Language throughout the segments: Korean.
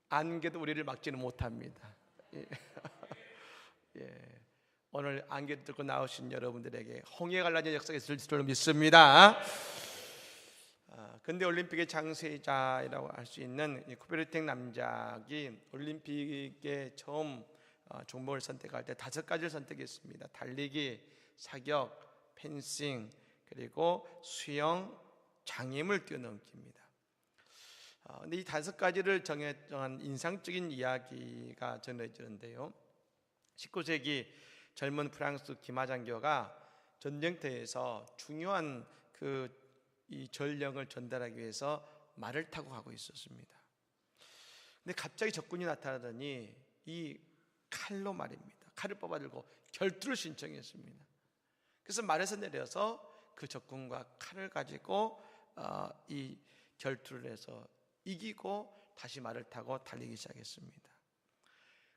안개도 우리를 막지는 못합니다. 예. 예. 오늘 안개 들고 나오신 여러분들에게 홍해가 갈라진 역사가 있을 줄 믿습니다. 근대 올림픽의 창세자라고 할 수 있는 쿠베르탱 남작이 올림픽에 처음 종목을 선택할 때 5가지를 선택했습니다. 달리기, 사격, 펜싱, 그리고 수영, 장애물 뛰어넘기입니다. 근데 이 5가지를 정한 인상적인 이야기가 전해지는데요. 19세기 젊은 프랑스 기마장교가 전쟁터에서 중요한 이 전령을 전달하기 위해서 말을 타고 가고 있었습니다. 근데 갑자기 적군이 나타나더니 이 칼로 말입니다. 칼을 뽑아들고 결투를 신청했습니다. 그래서 말에서 내려서 그 적군과 칼을 가지고 이 결투를 해서 이기고 다시 말을 타고 달리기 시작했습니다.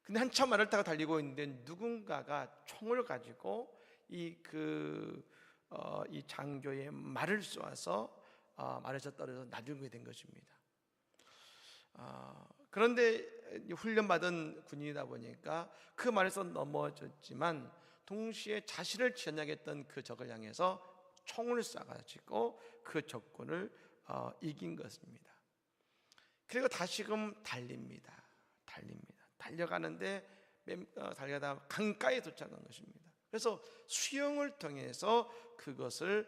근데 한참 말을 타고 달리고 있는데 누군가가 총을 가지고 이 장교의 말을 쏘아서 말에서 떨어져서 나중에 된 것입니다. 그런데 훈련받은 군인이다 보니까 그 말에서 넘어졌지만 동시에 자신을 겨냥했던 그 적을 향해서 총을 쏴가지고 그 적군을 이긴 것입니다. 그리고 다시금 달립니다. 달려가는데 달려가다 강가에 도착한 것입니다. 그래서 수영을 통해서 그것을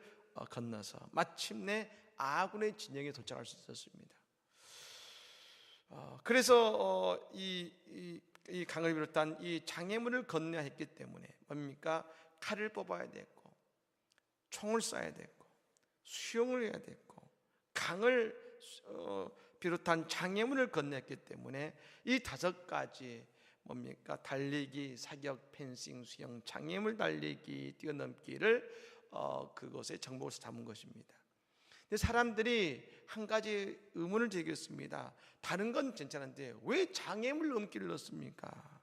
건너서 마침내 아군의 진영에 도착할 수 있었습니다. 그래서 이 강을 비롯한 이 장애물을 건너야 했기 때문에 뭡니까? 칼을 뽑아야 됐고, 총을 쏴야 됐고, 수영을 해야 됐고, 강을 비롯한 장애물을 건넜기 때문에 이 5가지 뭡니까? 달리기, 사격, 펜싱, 수영, 장애물 달리기, 뛰어넘기를 그것의 정복을 삼은 것입니다. 근데 사람들이 한 가지 의문을 제기했습니다. 다른 건 괜찮은데 왜 장애물 넘기를 넣습니까?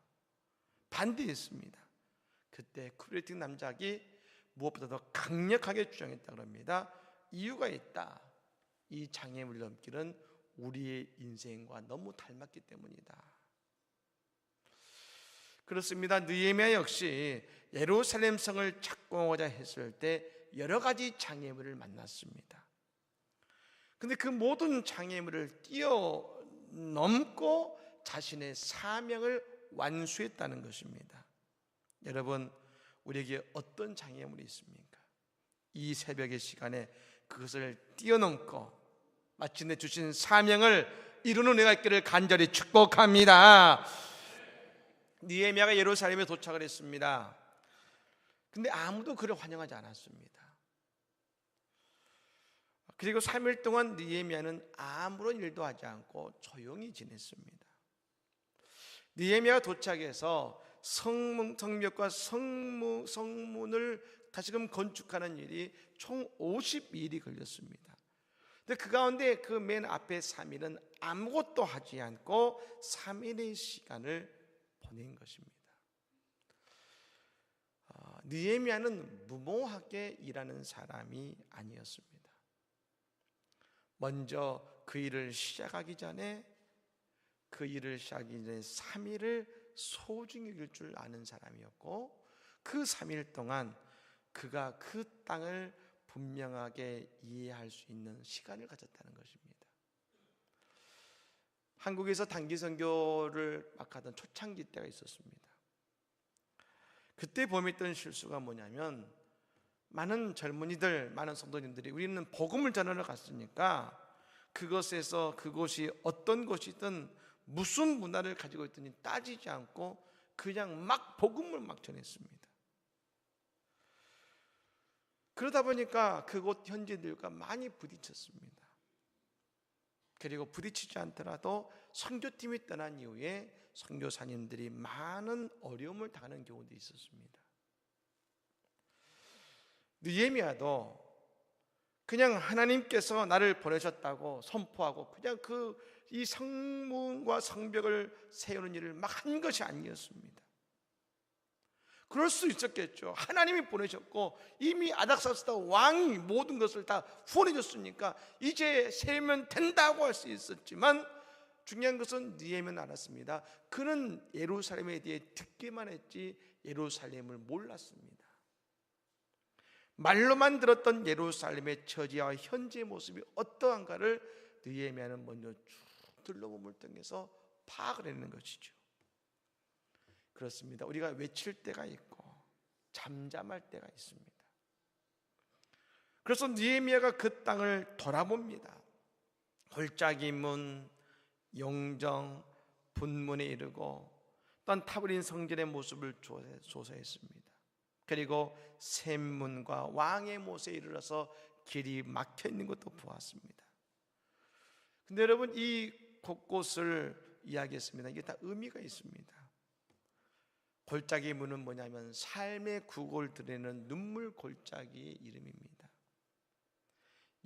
반대했습니다. 그때 쿠베르탱 남작이 무엇보다 더 강력하게 주장했다고 합니다. 이유가 있다. 이 장애물 넘기는 우리의 인생과 너무 닮았기 때문이다. 그렇습니다. 느헤미야 역시 예루살렘 성을 착공하고자 했을 때 여러 가지 장애물을 만났습니다. 근데 그 모든 장애물을 뛰어넘고 자신의 사명을 완수했다는 것입니다. 여러분, 우리에게 어떤 장애물이 있습니까? 이 새벽의 시간에 그것을 뛰어넘고 마침내 주신 사명을 이루는 은혜가 있기를 간절히 축복합니다. 느헤미야가 예루살렘에 도착을 했습니다. 근데 아무도 그를 환영하지 않았습니다. 그리고 3일 동안 느헤미야는 아무런 일도 하지 않고 조용히 지냈습니다. 느헤미야가 도착해서 성벽과 성문을 다시금 건축하는 일이 총 52일이 걸렸습니다. 근데 그 가운데 그 맨 앞에 3일은 아무것도 하지 않고 3일의 시간을 보낸 것입니다. 느헤미야는 무모하게 일하는 사람이 아니었습니다. 먼저 그 일을 시작하기 전에 3일을 소중히 여길 줄 아는 사람이었고, 그 3일 동안 그가 그 땅을 분명하게 이해할 수 있는 시간을 가졌다는 것입니다. 한국에서 단기 선교를 막 하던 초창기 때가 있었습니다. 그때 범했던 실수가 뭐냐면, 많은 젊은이들, 많은 성도님들이 우리는 복음을 전하러 갔으니까 그것에서 그곳이 어떤 곳이든 무슨 문화를 가지고 있든지 따지지 않고 그냥 막 복음을 막 전했습니다. 그러다 보니까 그곳 현지들과 많이 부딪혔습니다. 그리고 부딪히지 않더라도 선교팀이 떠난 이후에 선교사님들이 많은 어려움을 당하는 경우도 있었습니다. 느헤미야도 그냥 하나님께서 나를 보내셨다고 선포하고 그냥 이 성문과 성벽을 세우는 일을 막 한 것이 아니었습니다. 그럴 수 있었겠죠. 하나님이 보내셨고 이미 아닥사스다 왕이 모든 것을 다 후원해 줬으니까 이제 세우면 된다고 할 수 있었지만, 중요한 것은 느헤미야는 알았습니다. 그는 예루살렘에 대해 듣기만 했지 예루살렘을 몰랐습니다. 말로만 들었던 예루살렘의 처지와 현재 모습이 어떠한가를 느헤미야는 먼저 쭉 둘러봄을 통해서 파악을 해내는 것이죠. 그렇습니다. 우리가 외칠 때가 있고 잠잠할 때가 있습니다. 그래서 느헤미야가 그 땅을 돌아봅니다. 골짜기 문, 용정, 분문에 이르고 또한 타버린 성전의 모습을 조사했습니다. 그리고 샘문과 왕의 못에 이르러서 길이 막혀 있는 것도 보았습니다. 근데 여러분, 이 곳곳을 이야기했습니다. 이게 다 의미가 있습니다. 골짜기 문은 뭐냐면 삶의 구골 드리는 눈물 골짜기의 이름입니다.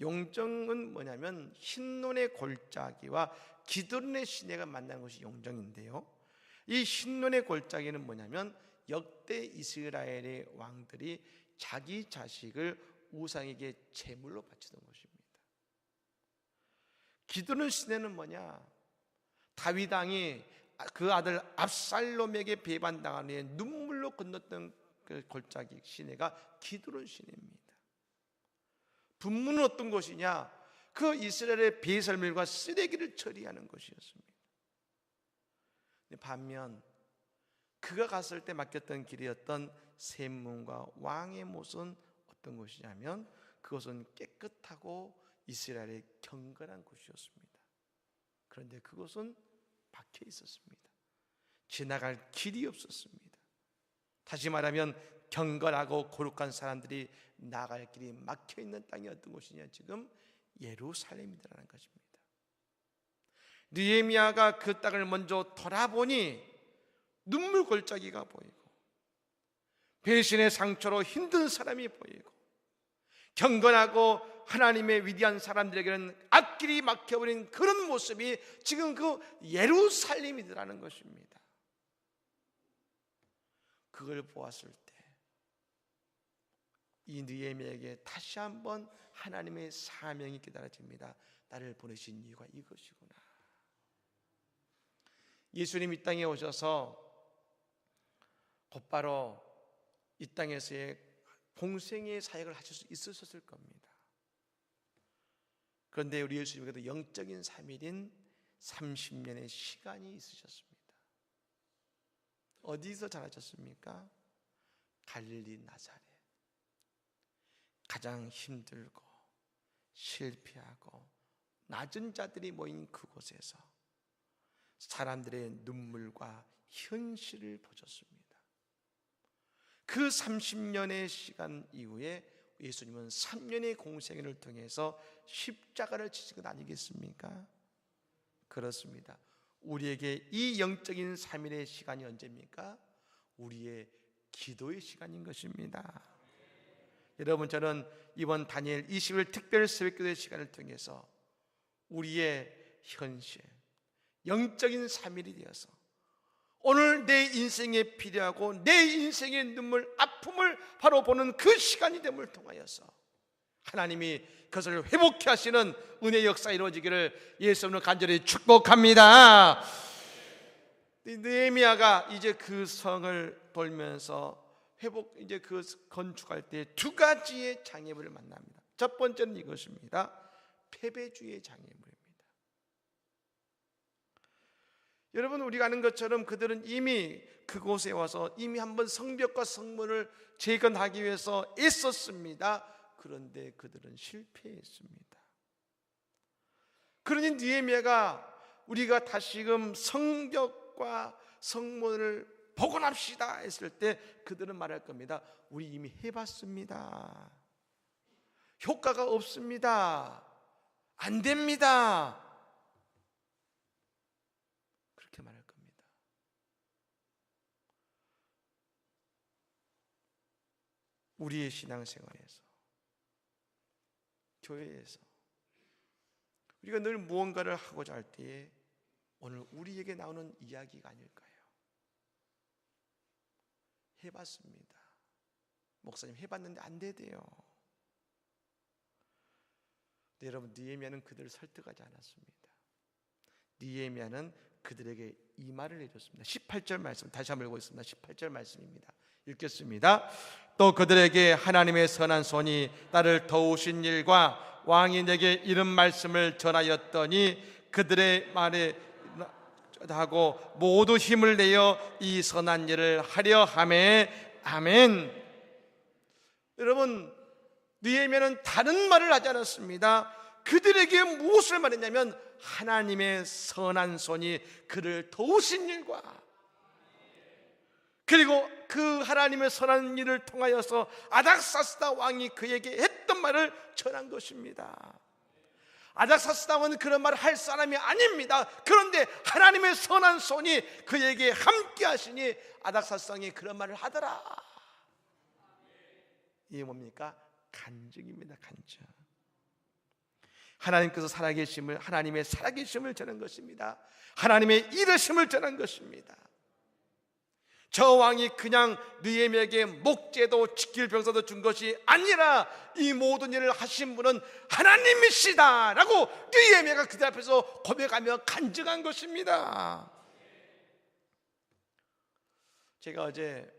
용정은 뭐냐면 흰눈의 골짜기와 기드론의 시내가 만나는 것이 용정인데요, 이 흰눈의 골짜기는 뭐냐면 역대 이스라엘의 왕들이 자기 자식을 우상에게 제물로 바치던 것입니다. 기드론 시내는 뭐냐, 다윗 왕이 그 아들 압살롬에게 배반당한 후에 눈물로 건넜던 그 골짜기 시내가 기드론 시내입니다. 분문은 어떤 곳이냐, 그 이스라엘의 배설물과 쓰레기를 처리하는 것이었습니다. 반면 그가 갔을 때 맡겼던 길이었던 샘문과 왕의 못은 어떤 곳이냐면 그것은 깨끗하고 이스라엘의 경건한 곳이었습니다. 그런데 그곳은 박혀 있었습니다. 지나갈 길이 없었습니다. 다시 말하면 경건하고 거룩한 사람들이 나갈 길이 막혀 있는 땅이 어떤 곳이냐, 지금 예루살렘이라는 것입니다. 느헤미야가 그 땅을 먼저 돌아보니 눈물 골짜기가 보이고 배신의 상처로 힘든 사람이 보이고 경건하고 하나님의 위대한 사람들에게는 앞길이 막혀버린 그런 모습이 지금 그 예루살렘이라는 것입니다. 그걸 보았을 때 이 느헤미야에게 다시 한번 하나님의 사명이 깨달아집니다. 나를 보내신 이유가 이것이구나. 예수님 이 땅에 오셔서 곧바로 이 땅에서의 공생의 사역을 하실 수 있으셨을 겁니다. 그런데 우리 예수님께도 영적인 3일인 30년의 시간이 있으셨습니다. 어디서 자라셨습니까? 갈릴리 나사렛. 가장 힘들고 실패하고 낮은 자들이 모인 그곳에서 사람들의 눈물과 현실을 보셨습니다. 그 30년의 시간 이후에 예수님은 3년의 공생애를 통해서 십자가를 지신 것 아니겠습니까? 그렇습니다. 우리에게 이 영적인 3일의 시간이 언제입니까? 우리의 기도의 시간인 것입니다. 여러분, 저는 이번 다니엘 20일 특별 새벽기도의 시간을 통해서 우리의 현실, 영적인 3일이 되어서 오늘 내 인생에 필요하고 내 인생의 눈물, 아픔을 바로 보는 그 시간이 됨을 통하여서 하나님이 그것을 회복케 하시는 은혜의 역사 이루어지기를 예수님을 간절히 축복합니다. 느헤미야가 이제 그 성을 돌면서 이제 그 건축할 때 두 가지의 장애물을 만납니다. 첫 번째는 이것입니다. 패배주의 장애물입니다. 여러분, 우리가 아는 것처럼 그들은 이미 그곳에 와서 이미 한번 성벽과 성문을 재건하기 위해서 애썼습니다. 그런데 그들은 실패했습니다. 그러니 느헤미야가 우리가 다시금 성벽과 성문을 복원합시다 했을 때 그들은 말할 겁니다. 우리 이미 해봤습니다. 효과가 없습니다. 안 됩니다. 그렇게 말할 겁니다. 우리의 신앙생활에서, 교회에서 우리가 늘 무언가를 하고자 할 때에 오늘 우리에게 나오는 이야기가 아닐까요? 해봤습니다. 목사님 해봤는데 안 되대요. 근데 여러분, 느헤미야는 그들을 설득하지 않았습니다. 느헤미야는 그들에게 이 말을 해줬습니다. 18절 말씀 다시 한번 읽겠습니다. 18절 말씀입니다. 읽겠습니다. 또 그들에게 하나님의 선한 손이 나를 도우신 일과 왕이 내게 이런 말씀을 전하였더니 그들의 말에 하고 모두 힘을 내어 이 선한 일을 하려 하매 아멘. 여러분, 느헤미야는 다른 말을 하지 않았습니다. 그들에게 무엇을 말했냐면 하나님의 선한 손이 그를 도우신 일과, 그리고 그 하나님의 선한 일을 통하여서 아닥사스다 왕이 그에게 했던 말을 전한 것입니다. 아닥사스다 왕은 그런 말을 할 사람이 아닙니다. 그런데 하나님의 선한 손이 그에게 함께 하시니 아닥사스다 왕이 그런 말을 하더라. 이게 뭡니까? 간증입니다. 간증. 하나님께서 살아계심을, 하나님의 살아계심을 전한 것입니다. 하나님의 이르심을 전한 것입니다. 저 왕이 그냥 느헤미야에게 목재도 지킬 병사도 준 것이 아니라 이 모든 일을 하신 분은 하나님이시다 라고 느헤미야가 그들 앞에서 고백하며 간증한 것입니다. 제가 어제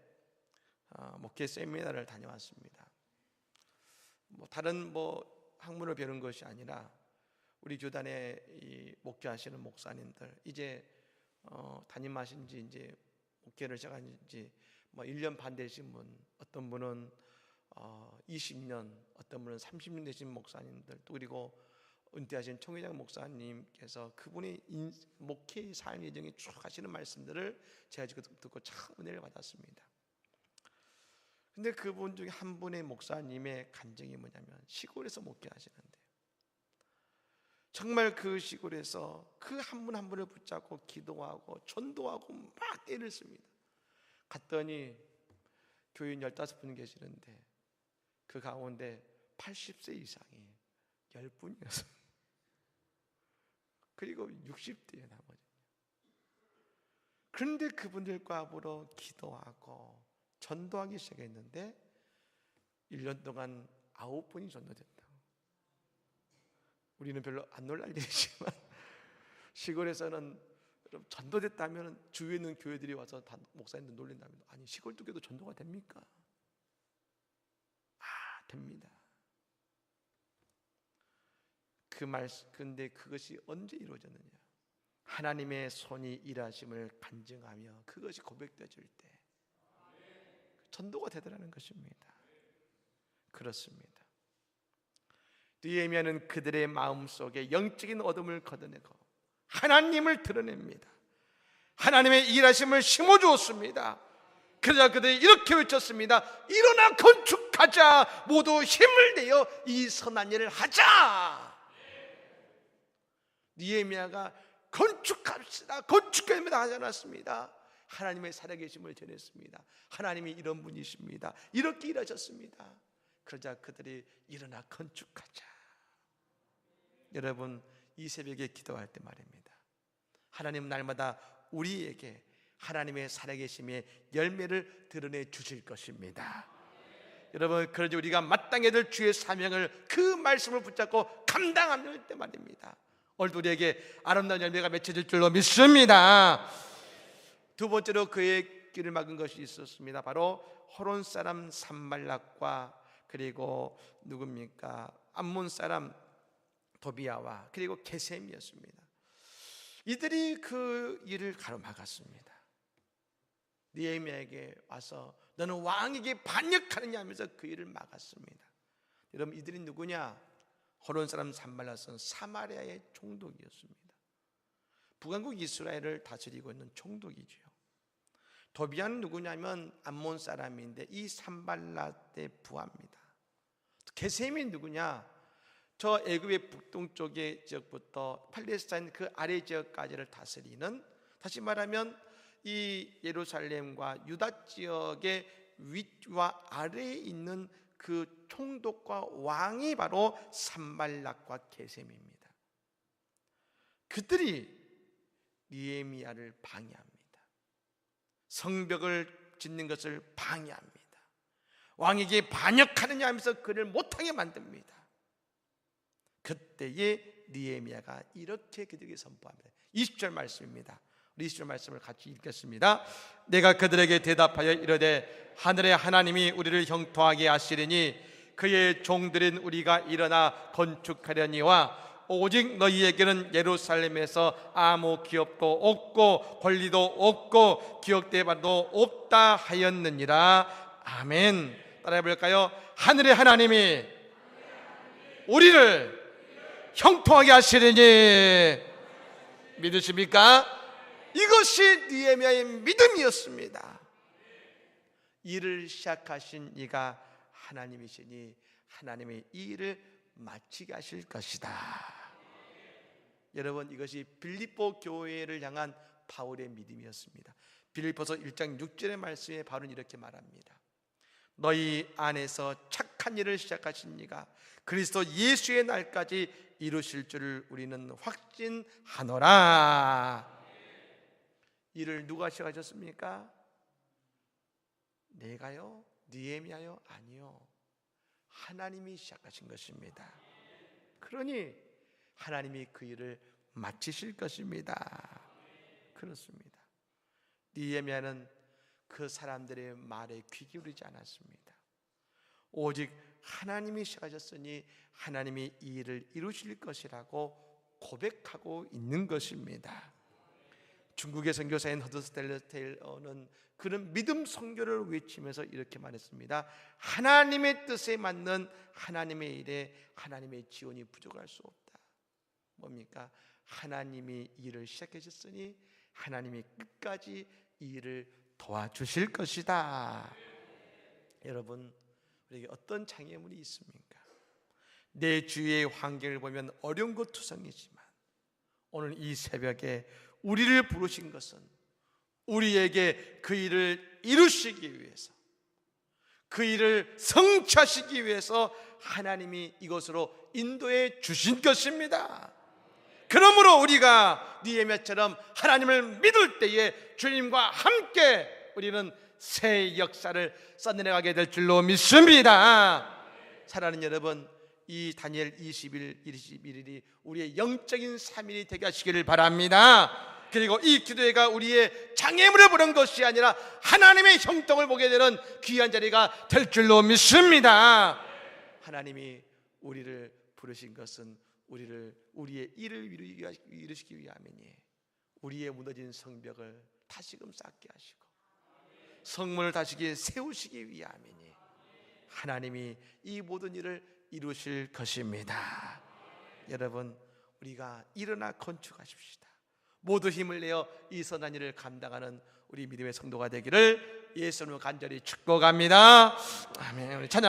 목회 세미나를 다녀왔습니다. 다른 학문을 배우는 것이 아니라 우리 교단에 이 목회하시는 목사님들, 이제 담임하신 지 이제 목회를 시작한 지 1년 반 되신 분, 어떤 분은 20년, 어떤 분은 30년 되신 목사님들, 또 그리고 은퇴하신 총회장 목사님께서 그분의 목회 삶 예정에 쭉 하시는 말씀들을 제가 지금 듣고 참 은혜를 받았습니다. 근데 그분 중에 한 분의 목사님의 간증이 뭐냐면 시골에서 목회하시는데 정말 그 시골에서 그 한 분 한 분을 붙잡고 기도하고 전도하고 막 애를 씁니다. 갔더니 교인 15분 계시는데 그 가운데 80세 이상이 10분이었어요. 그리고 60대에 나머지. 그런데 그분들과 앞으로 기도하고 전도하기 시작했는데 1년 동안 9분이 전도됐다. 우리는 별로 안 놀랄 일이지만 시골에서는 전도됐다면 주위에 있는 교회들이 와서 다 목사님들 놀린다면, 아니 시골도 교도 전도가 됩니까? 됩니다. 근데 그것이 언제 이루어졌느냐? 하나님의 손이 일하심을 간증하며 그것이 고백되어질 때 전도가 되더라는 것입니다. 그렇습니다. 느헤미야는 그들의 마음속에 영적인 어둠을 걷어내고 하나님을 드러냅니다. 하나님의 일하심을 심어주었습니다. 그러자 그들이 이렇게 외쳤습니다. 일어나 건축하자. 모두 힘을 내어 이 선한 일을 하자. 느헤미야가 건축합시다, 건축합니다 하지 않았습니다. 하나님의 살아계심을 전했습니다. 하나님이 이런 분이십니다. 이렇게 일하셨습니다. 그러자 그들이 일어나 건축하자. 여러분, 이 새벽에 기도할 때 말입니다, 하나님 날마다 우리에게 하나님의 살아계심의 열매를 드러내 주실 것입니다. 여러분, 그러지 우리가 마땅히 될 주의 사명을 그 말씀을 붙잡고 감당할 때 말입니다, 오늘도 우리에게 아름다운 열매가 맺혀질 줄로 믿습니다. 두 번째로 그의 길을 막은 것이 있었습니다. 바로 호론 사람 산발락과 그리고 누굽니까? 암몬 사람 도비야와 그리고 게셈이었습니다. 이들이 그 일을 가로막았습니다. 느헤미야에게 와서 너는 왕에게 반역하느냐 하면서 그 일을 막았습니다. 여러분, 이들이 누구냐? 호론 사람 산발락은 사마리아의 총독이었습니다. 북왕국 이스라엘을 다스리고 있는 총독이지요. 도비야는 누구냐면 암몬 사람인데 이 산발락의 부하입니다. 게셈이 누구냐? 저 애굽의 북동쪽의 지역부터 팔레스타인 그 아래 지역까지를 다스리는, 다시 말하면 이 예루살렘과 유다 지역의 윗과 아래에 있는 그 총독과 왕이 바로 산발락과 게셈입니다. 그들이 느헤미야를 방해합니다. 성벽을 짓는 것을 방해합니다. 왕에게 반역하느냐 하면서 그를 못하게 만듭니다. 그때에 느헤미야가 이렇게 그들에게 선포합니다. 20절 말씀입니다. 우리 20절 말씀을 같이 읽겠습니다. 내가 그들에게 대답하여 이르되 하늘의 하나님이 우리를 형통하게 하시리니 그의 종들인 우리가 일어나 건축하려니와 오직 너희에게는 예루살렘에서 아무 기업도 없고 권리도 없고 기억대바도 없다 하였느니라. 아멘. 따라해볼까요? 하늘의 하나님이 우리를 형통하게 하시리니 믿으십니까? 이것이 느헤미야의 믿음이었습니다. 일을 시작하신 이가 하나님이시니 하나님의 이 일을 마치게 하실 것이다. 여러분, 이것이 빌립보 교회를 향한 바울의 믿음이었습니다. 빌립보서 1장 6절의 말씀에 바울은 이렇게 말합니다. 너희 안에서 착한 일을 시작하신 이가 그리스도 예수의 날까지 이루실 줄을 우리는 확신하노라. 일을 누가 시작하셨습니까? 내가요? 느헤미야요? 아니요, 하나님이 시작하신 것입니다. 그러니 하나님이 그 일을 마치실 것입니다. 그렇습니다. 느헤미야는 그 사람들의 말에 귀 기울이지 않았습니다. 오직 하나님이 시작하셨으니 하나님이 이 일을 이루실 것이라고 고백하고 있는 것입니다. 중국의 선교사인 허드스텔러는 그런 믿음 선교를 외치면서 이렇게 말했습니다. 하나님의 뜻에 맞는 하나님의 일에 하나님의 지원이 부족할 수 없다. 뭡니까? 하나님이 일을 시작하셨으니 하나님이 끝까지 이 일을 도와주실 것이다. 여러분, 우리에게 어떤 장애물이 있습니까? 내 주위의 환경을 보면 어려운 것 투성이지만 오늘 이 새벽에 우리를 부르신 것은 우리에게 그 일을 이루시기 위해서, 그 일을 성취하시기 위해서 하나님이 이것으로 인도해 주신 것입니다. 그러므로 우리가 느헤미야처럼 하나님을 믿을 때에 주님과 함께 우리는 새 역사를 써내려가게 될 줄로 믿습니다. 사랑하는 여러분, 이 다니엘 21일이 우리의 영적인 3일이 되게 하시기를 바랍니다. 그리고 이 기도회가 우리의 장애물을 보는 것이 아니라 하나님의 형통을 보게 되는 귀한 자리가 될 줄로 믿습니다. 하나님이 우리를 부르신 것은 우리의 일을 이루시기 위함이니 우리의 무너진 성벽을 다시금 쌓게 하시고 성문을 다시 세우시기 위함이니 하나님이 이 모든 일을 이루실 것입니다. 여러분, 우리가 일어나 건축하십시다. 모두 힘을 내어 이 선한 일을 감당하는 우리 믿음의 성도가 되기를 예수님으로 간절히 축복합니다. 아멘. 찬양.